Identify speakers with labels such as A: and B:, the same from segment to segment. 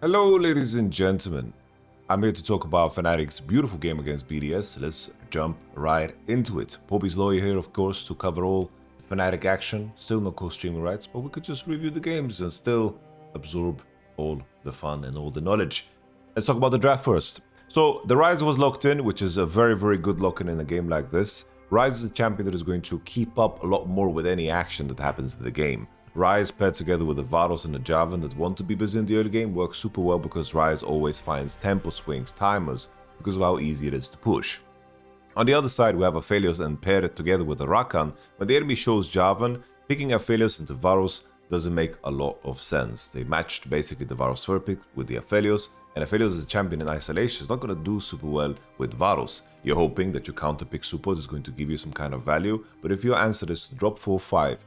A: Hello, ladies and gentlemen. I'm here to talk about Fnatic's beautiful game against BDS. Let's jump right into it. POBY's lawyer here, of course, to cover all Fnatic action. Still no co-streaming rights, but we could just review the games and still absorb all the fun and all the knowledge. Let's talk about the draft first. So, the Ryze was locked in, which is a very, very good lock-in in a game like this. Ryze is a champion that is going to keep up a lot more with any action that happens in the game. Ryze paired together with a Varos and a Jarvan that want to be busy in the early game works super well because Ryze always finds tempo swings, timers, because of how easy it is to push. On the other side, we have Aphelios and pair it together with a Rakan. When the enemy shows Jarvan, picking Aphelios into Varos doesn't make a lot of sense. They matched basically the Varos third pick with the Aphelios, and Aphelios as a champion in isolation is not going to do super well with Varos. You're hoping that your counter pick support is going to give you some kind of value, but if your answer is to drop 4-5,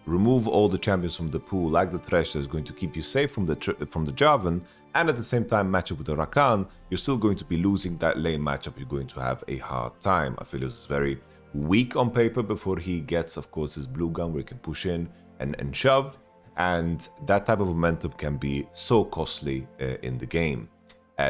A: remove all the champions from the pool like the Thresh that is going to keep you safe from the Jarvan, and at the same time match up with the Rakan, you're still going to be losing that lane matchup. You're going to have a hard time. Aphelios is very weak on paper before he gets, of course, his blue gun where he can push in and shove, and that type of momentum can be so costly in the game.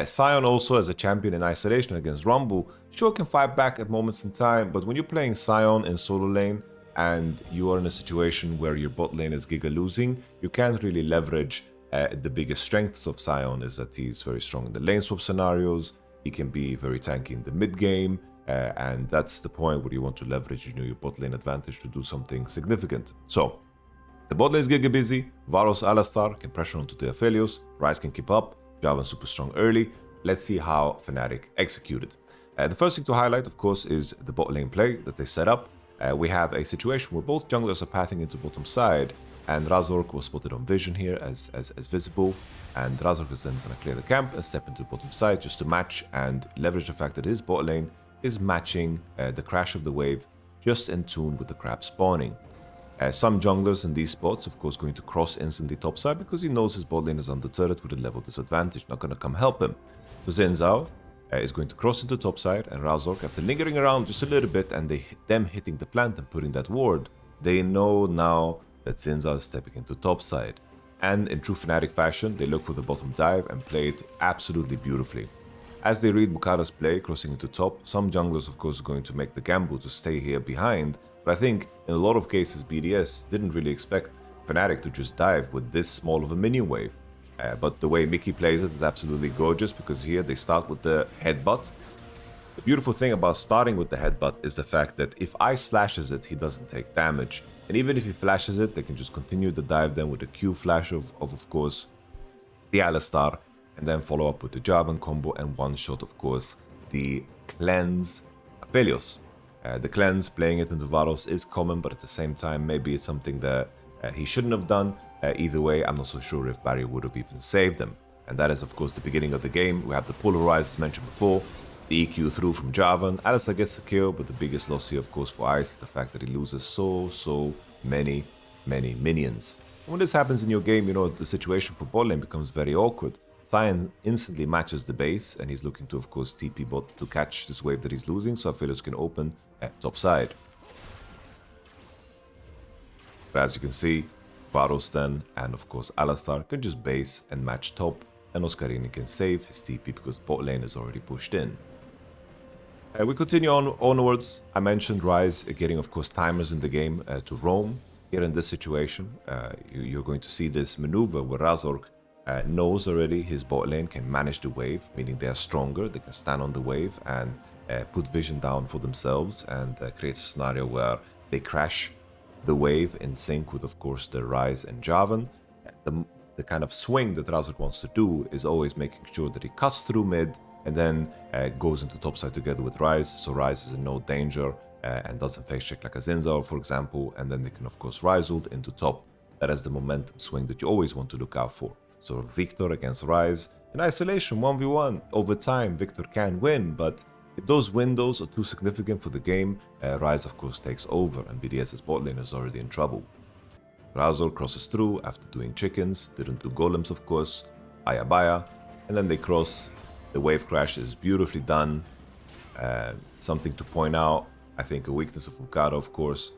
A: Sion also as a champion in isolation against Rumble, sure can fight back at moments in time, but when you're playing Sion in solo lane, and you are in a situation where your bot lane is giga losing, you can't really leverage the biggest strengths of Sion is that he's very strong in the lane swap scenarios, he can be very tanky in the mid game, and that's the point where you want to leverage your bot lane advantage to do something significant. So, the bot lane is giga busy, Varos Alistar can pressure onto the Aphelios, Ryze can keep up, Jarvan super strong early. Let's see how Fnatic executed. The first thing to highlight, of course, is the bot lane play that they set up. We have a situation where both junglers are pathing into bottom side, and Razork was spotted on vision here as visible, and Razork is then going to clear the camp and step into the bottom side just to match and leverage the fact that his bot lane is matching the crash of the wave just in tune with the crab spawning. Some junglers in these spots, of course, going to cross instantly topside because he knows his bot lane is under turret with a level disadvantage, not going to come help him. So Xin Zhao is going to cross into topside, and Razork, after lingering around just a little bit and them hitting the plant and putting that ward, they know now that Xin Zhao is stepping into topside. And in true Fnatic fashion, they look for the bottom dive and play it absolutely beautifully. As they read Bukata's play, crossing into top, some junglers of course are going to make the gamble to stay here behind, but I think in a lot of cases BDS didn't really expect Fnatic to just dive with this small of a minion wave. But the way Mickey plays it is absolutely gorgeous because here they start with the headbutt. The beautiful thing about starting with the headbutt is the fact that if Ice flashes it, he doesn't take damage. And even if he flashes it, they can just continue the dive then with the Q flash of course, the Alistar, and then follow up with the Jarvan combo and one shot, of course, the Cleanse Aphelios. The Cleanse, playing it into Varos is common, but at the same time, maybe it's something that he shouldn't have done. Either way, I'm not so sure if Barry would have even saved them. And that is, of course, the beginning of the game. We have the Polarize, as mentioned before, the EQ through from Jarvan. Alistar gets the kill, but the biggest loss here, of course, for Ice is the fact that he loses so many minions. And when this happens in your game, the situation for bot lane becomes very awkward. Sion instantly matches the base, and he's looking to, of course, TP bot to catch this wave that he's losing, so Aphelios can open at top side. But as you can see, Varos then, and of course Alistar can just base and match top, and Oscarini can save his TP because bot lane is already pushed in. We continue onwards. I mentioned Ryze getting, of course, timers in the game to roam. Here in this situation, you're going to see this maneuver where Razork knows already his bot lane can manage the wave, meaning they are stronger, they can stand on the wave and put vision down for themselves and create a scenario where they crash the wave in sync with, of course, the Ryze and Jarvan. The kind of swing that Razork wants to do is always making sure that he cuts through mid and then goes into topside together with Ryze, so Ryze is in no danger and doesn't face check like a Xin Zhao, for example, and then they can, of course, Ryze ult into top. That is the momentum swing that you always want to look out for. So Victor against Ryze, in isolation 1v1, over time Victor can win, but if those windows are too significant for the game, Ryze of course takes over and BDS's bot lane is already in trouble. Razor crosses through after doing chickens, didn't do golems of course, baya, and then they cross. The wave crash is beautifully done. Something to point out, I think a weakness of Bukata, of course,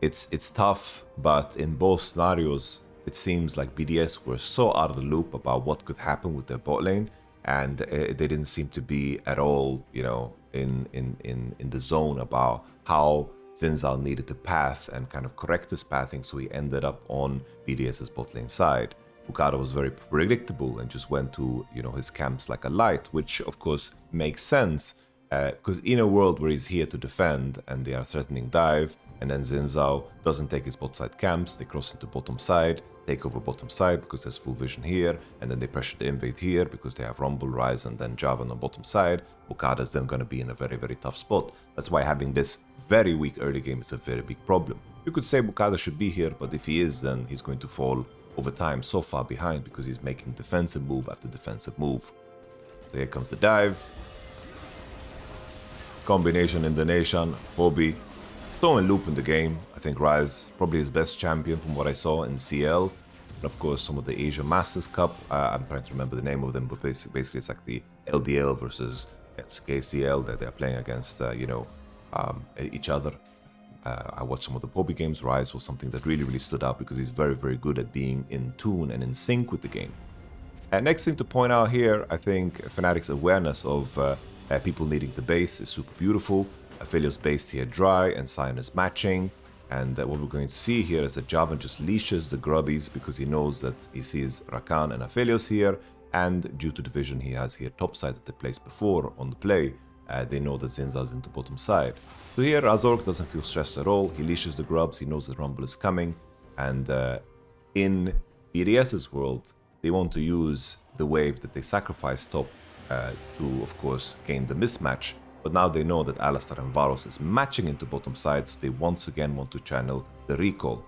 A: it's tough, but in both scenarios, it seems like BDS were so out of the loop about what could happen with their bot lane, and they didn't seem to be at all, you know, in the zone about how Zinzao needed to path and kind of correct his pathing, so he ended up on BDS's bot lane side. Bukata was very predictable and just went to, you know, his camps like a light, which of course makes sense, because in a world where he's here to defend and they are threatening dive, and then Zinzao doesn't take his bot side camps, they cross into bottom side, take over bottom side because there's full vision here, and then they pressure the invade here because they have Rumble, Rise, and then Javan on bottom side. Bukata is then going to be in a very, very tough spot. That's why having this very weak early game is a very big problem. You could say Bukata should be here, but if he is, then he's going to fall over time so far behind because he's making defensive move after defensive move. So here comes the dive. Combination in the nation, POBY. Still in loop in the game. I think Rise probably his best champion from what I saw in CL. And of course some of the Asia Masters Cup. I'm trying to remember the name of them, but basically it's like the LDL versus KCL that they're playing against, each other. I watched some of the POBY games. Rise was something that really, really stood out because he's very, very good at being in tune and in sync with the game. And next thing to point out here, I think Fnatic's awareness of people needing the base is super beautiful. Aphelios based here dry and Sion is matching. And what we're going to see here is that Javan just leashes the grubbies because he knows that he sees Rakan and Aphelios here. And due to the vision he has here topside that they placed before on the play, they know that Zinza's into bottom side. So here Razork doesn't feel stressed at all. He leashes the grubs, he knows that Rumble is coming. And in BDS's world, they want to use the wave that they sacrificed top to, of course, gain the mismatch. But now they know that Alistar and Varus is matching into bottom side, so they once again want to channel the recall.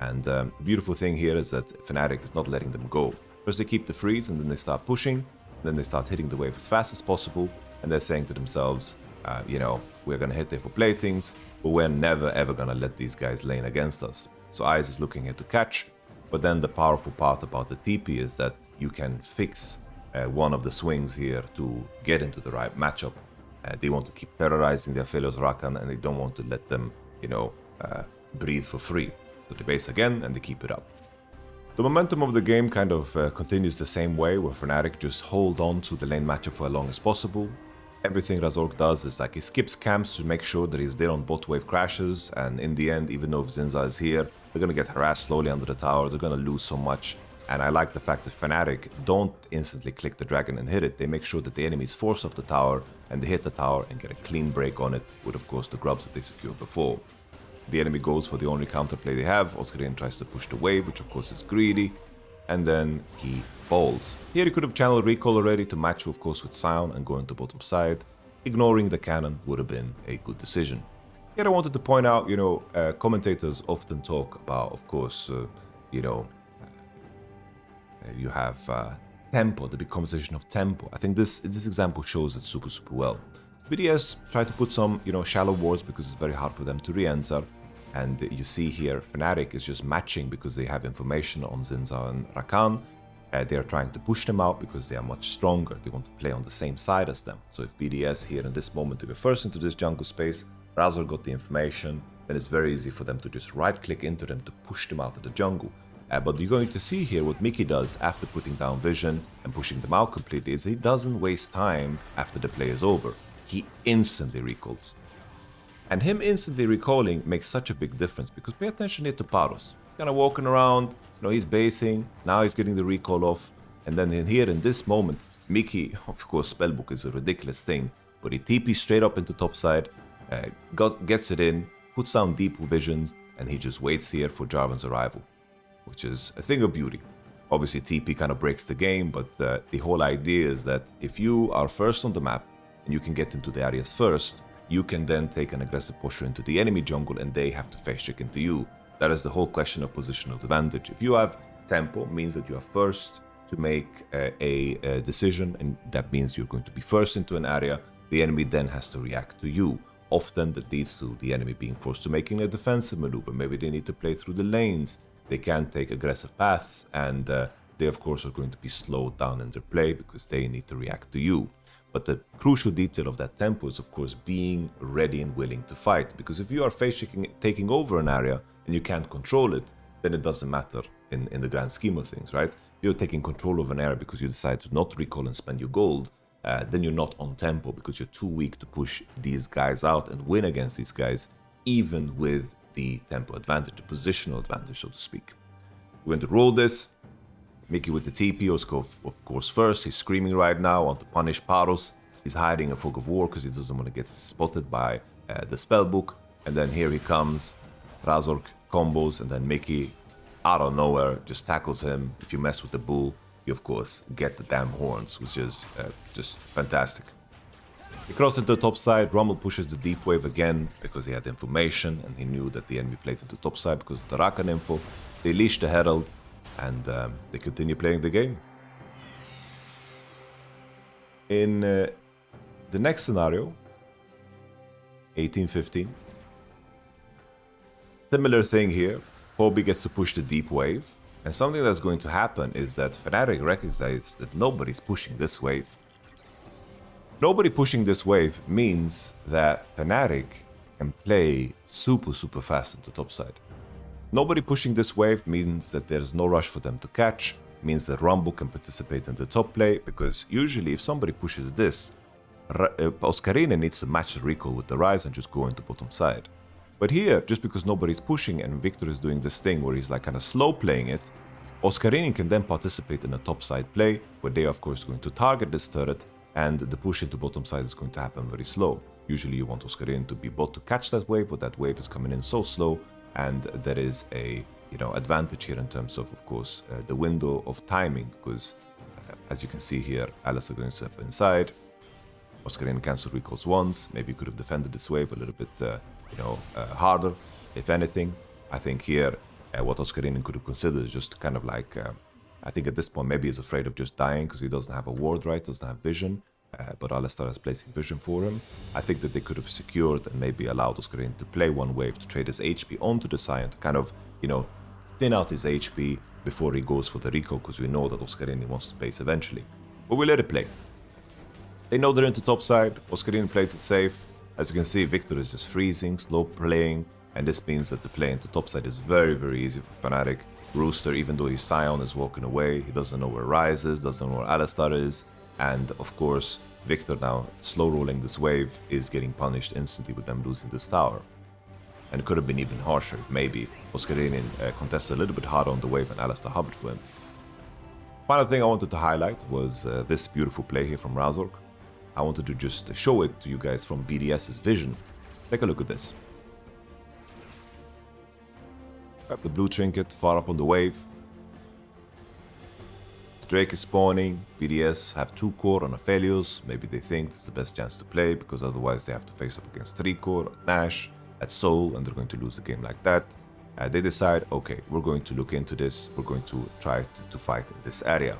A: And the beautiful thing here is that Fnatic is not letting them go. First they keep the freeze, and then they start pushing, then they start hitting the wave as fast as possible, and they're saying to themselves, we're going to hit there for playthings, but we're never ever going to let these guys lane against us. So Ice is looking here to catch, but then the powerful part about the TP is that you can fix one of the swings here to get into the right matchup. They want to keep terrorizing their Aphelios Rakan, and they don't want to let them, breathe for free. So they base again, and they keep it up. The momentum of the game kind of continues the same way, where Fnatic just hold on to the lane matchup for as long as possible. Everything Razork does is like he skips camps to make sure that he's there on bot wave crashes, and in the end, even though Zinza is here, they're going to get harassed slowly under the tower, they're going to lose so much. And I like the fact that Fnatic don't instantly click the dragon and hit it. They make sure that the enemy is forced off the tower, and they hit the tower and get a clean break on it with, of course, the grubs that they secured before. The enemy goes for the only counterplay they have. Oscarin tries to push the wave, which of course is greedy, and then he folds. Here he could have channeled recall already to match, of course, with Sion and go into bottom side. Ignoring the cannon would have been a good decision. Here I wanted to point out, commentators often talk about, of course, you have tempo, the big conversation of tempo. I think this example shows it super, super well. BDS try to put some, shallow wards because it's very hard for them to re-enter. And you see here, Fnatic is just matching because they have information on Zinza and Rakan. They are trying to push them out because they are much stronger. They want to play on the same side as them. So if BDS here in this moment to go first into this jungle space, Razor got the information, then it's very easy for them to just right-click into them to push them out of the jungle. But you're going to see here what Mickey does after putting down vision and pushing them out completely is he doesn't waste time after the play is over. He instantly recalls. And him instantly recalling makes such a big difference because pay attention here to Paros. He's kind of walking around, he's basing, now he's getting the recall off. And then here in this moment, Mickey, of course, spellbook is a ridiculous thing, but he TPs straight up into topside, gets it in, puts down deep visions, and he just waits here for Jarvan's arrival, which is a thing of beauty. Obviously, TP kind of breaks the game, but the whole idea is that if you are first on the map and you can get into the areas first, you can then take an aggressive posture into the enemy jungle and they have to face check into you. That is the whole question of positional advantage. If you have tempo, it means that you are first to make a decision, and that means you're going to be first into an area. The enemy then has to react to you. Often that leads to the enemy being forced to making a defensive maneuver. Maybe they need to play through the lanes. They can't take aggressive paths, and they of course are going to be slowed down in their play because they need to react to you. But the crucial detail of that tempo is of course being ready and willing to fight, because if you are taking over an area and you can't control it, then it doesn't matter in the grand scheme of things, right? You're taking control of an area because you decide to not recall and spend your gold, then you're not on tempo because you're too weak to push these guys out and win against these guys, even with the tempo advantage, the positional advantage, so to speak. We're going to roll this. Mickey with the TP, of course, first. He's screaming right now on to punish Paros. He's hiding a Fog of War because he doesn't want to get spotted by the spellbook. And then here he comes. Razork combos, and then Mickey, out of nowhere, just tackles him. If you mess with the bull, you of course get the damn horns, which is just fantastic. He crossed into the top side. Rommel pushes the deep wave again because he had information and he knew that the enemy played into the top side because of the Rakan info. They leash the Herald and they continue playing the game. In the next scenario, 18-15, similar thing here. POBY gets to push the deep wave, and something that's going to happen is that fnatic recognizes that nobody's pushing this wave. Nobody pushing this wave means that fnatic can play super fast at the top side. Nobody pushing this wave means that there's no rush for them to catch, means that Rumble can participate in the top play, because usually if somebody pushes this, Oscarina needs to match the recall with the Rise and just go into bottom side. But here, just because nobody's pushing and Victor is doing this thing where he's like kind of slow playing it, Oscarina can then participate in a top side play, where they are of course going to target this turret, and the push into bottom side is going to happen very slow. Usually you want Oscarina to be bot to catch that wave, but that wave is coming in so slow, and there is a advantage here in terms of course, the window of timing, because as you can see here, Alistair going to step inside. Oscarina cancel recalls once. Maybe you could have defended this wave a little bit, harder, if anything. I think here, what Oscarina could have considered is just kind of like, I think at this point maybe he's afraid of just dying because he doesn't have a ward, right? Doesn't have vision. But Alistair is placing vision for him. I think that they could have secured and maybe allowed Oscarina to play one wave to trade his HP onto the Scion to kind of, thin out his HP before he goes for the recall, because we know that Oscarina wants to base eventually. But we let it play. They know they're into top side. Oscarina plays it safe. As you can see, Victor is just freezing, slow playing, and this means that the play into top side is very easy for fnatic. Rooster, even though his Scion is walking away, he doesn't know where Rise is, doesn't know where Alistair is, and of course, Victor now slow rolling this wave is getting punished instantly with them losing this tower. And it could have been even harsher if maybe Oscarina contested a little bit harder on the wave and Alistair hovered for him. Final thing I wanted to highlight was this beautiful play here from Razork. I wanted to just show it to you guys from BDS's vision. Take a look at this. Got the blue trinket far up on the wave. The Drake is spawning. BDS have 2 core on Aphelios. Maybe they think it's the best chance to play because otherwise they have to face up against 3 core at Nash, at Soul, and they're going to lose the game like that. They decide, okay, we're going to look into this. We're going to try to fight in this area.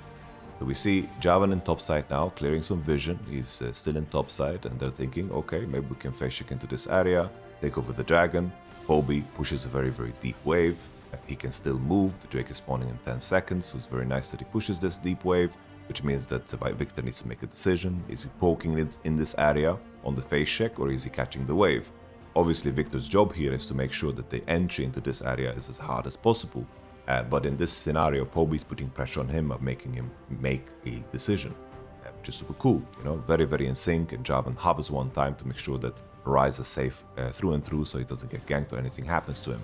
A: So we see Javan in topside now, clearing some vision. He's still in topside, and they're thinking, okay, maybe we can face check into this area, take over the dragon. POBY pushes a very deep wave. He can still move. The Drake is spawning in 10 seconds, so it's very nice that he pushes this deep wave, which means that Victor needs to make a decision. Is he poking it in this area on the face check, or is he catching the wave? Obviously, Victor's job here is to make sure that the entry into this area is as hard as possible. But in this scenario, POBY is putting pressure on him of making him make a decision, which is super cool. Very in sync. And Javan hovers one time to make sure that Rise is safe through and through, so he doesn't get ganked or anything happens to him.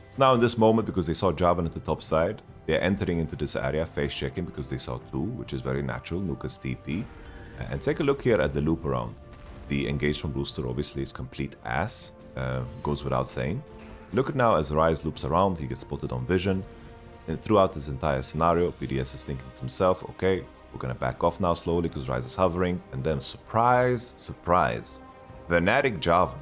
A: So now in this moment, because they saw Javan at the top side, they're entering into this area, face checking because they saw 2, which is very natural. Nuka's TP, and take a look here at the loop around. The engage from Rooster obviously is complete ass, goes without saying. Look at now as Rise loops around, he gets spotted on vision. And throughout this entire scenario, BDS is thinking to himself, okay, we're gonna back off now slowly because Rise is hovering. And then surprise, fnatic Javan.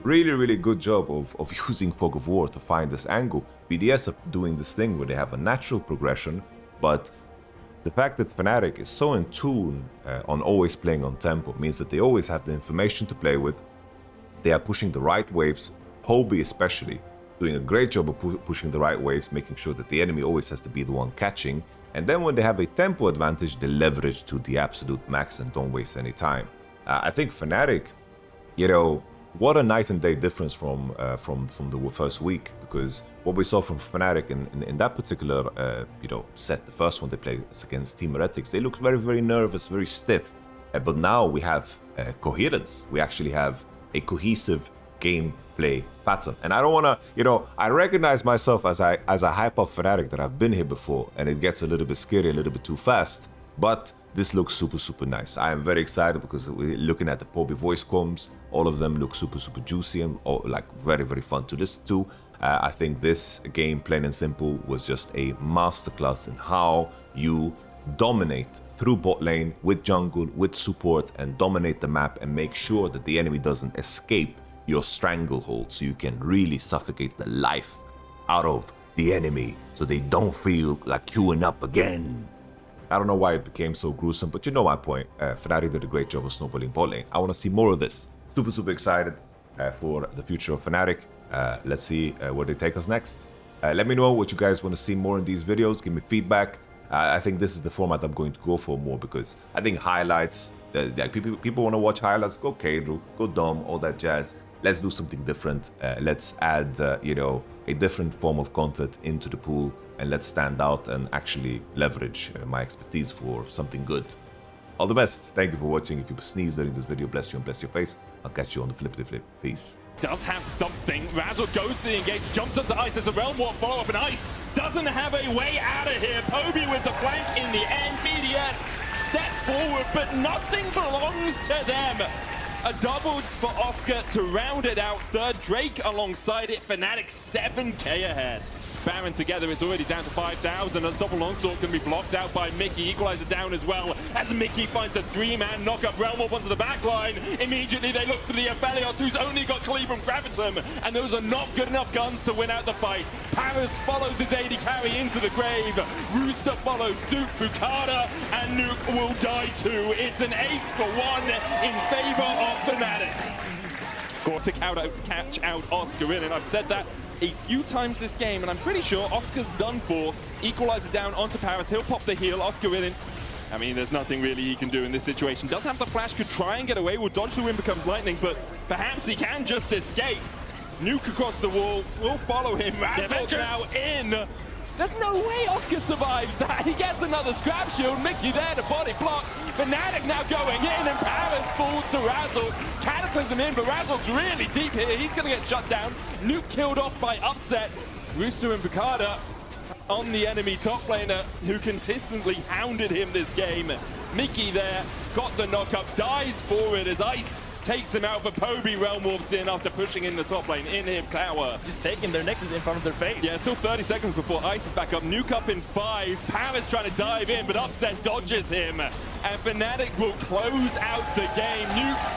A: Really good job of using Fog of War to find this angle. BDS are doing this thing where they have a natural progression, but the fact that fnatic is so in tune on always playing on tempo means that they always have the information to play with. They are pushing the right waves, POBY especially, doing a great job of pushing the right waves, making sure that the enemy always has to be the one catching. And then when they have a tempo advantage, they leverage to the absolute max and don't waste any time. I think fnatic, what a night and day difference from the first week, because what we saw from Fnatic in that particular set, the first one they played against Team Heretics, they looked very, very nervous, very stiff. But now we have coherence. We actually have a cohesive gameplay pattern. And I don't want to, I recognize myself as a hype up Fnatic that I've been here before, and it gets a little bit scary, a little bit too fast. But this looks super, super nice. I am very excited because we're looking at the POBY voice comms. All of them look super, super juicy and like very, very fun to listen to. I think this game, plain and simple, was just a masterclass in how you dominate through bot lane with jungle, with support, and dominate the map and make sure that the enemy doesn't escape your stranglehold, so you can really suffocate the life out of the enemy so they don't feel like queuing up again. I don't know why it became so gruesome, but you know my point. Fnatic did a great job of snowballing bot lane. I want to see more of this. Super, super excited for the future of Fnatic. Let's see where they take us next. Let me know what you guys want to see more in these videos. Give me feedback. I think this is the format I'm going to go for more, because I think highlights, people want to watch highlights. Go Kadru, go Dom, all that jazz. Let's do something different. Let's add, a different form of content into the pool, and let's stand out and actually leverage my expertise for something good. All the best. Thank you for watching. If you sneeze during this video, bless you and bless your face. I'll catch you on the flippity flip. Peace.
B: Does have something. Razzle goes to the engage, jumps onto ice. There's a realm walk follow up, and ice doesn't have a way out of here. POBY with the flank in the end. BDS step forward, but nothing belongs to them. A double for Oscar to round it out. Third Drake alongside it. Fnatic 7k ahead. Baron together, it's already down to 5,000. Unstoppable Onslaught can be blocked out by Mickey. Equalizer down as well as Mickey finds the 3-man knock-up Realm Warp onto the back line. Immediately they look for the Aphelios, who's only got Cleave from Gravitum, and those are not good enough guns to win out the fight. Paris follows his AD carry into the grave. Rooster follows suit. Bukada and Nuke will die too. It's an 8-for-1 in favor of Fnatic. Got to catch out Oscar in, and I've said that a few times this game, and I'm pretty sure Oscar's done for. Equalizer down onto Paris. He'll pop the heal. Oscar in. I mean, there's nothing really he can do in this situation. Does have the flash, could try and get away. Will dodge the wind, becomes lightning, but perhaps he can just escape. Nuke across the wall. Will follow him. Razzle now in. There's no way Oscar survives that. He gets another scrap shield. Mickey there to body block. Fnatic now going in, and Paris falls to Razzle. Cataclysm in, but Razzle's really deep here. He's going to get shut down. Nuke killed off by Upset. Rooster and Bukada on the enemy top laner, who consistently hounded him this game. Mickey there, got the knock-up, dies for it as Ice takes him out, but POBY realm warps in after pushing in the top lane in his tower.
C: Just taking their nexus in front of their face.
B: Yeah, still 30 seconds before Ice is back up. Nuke up in 5. Paris trying to dive in, but Upset dodges him. And Fnatic will close out the game. Nuke's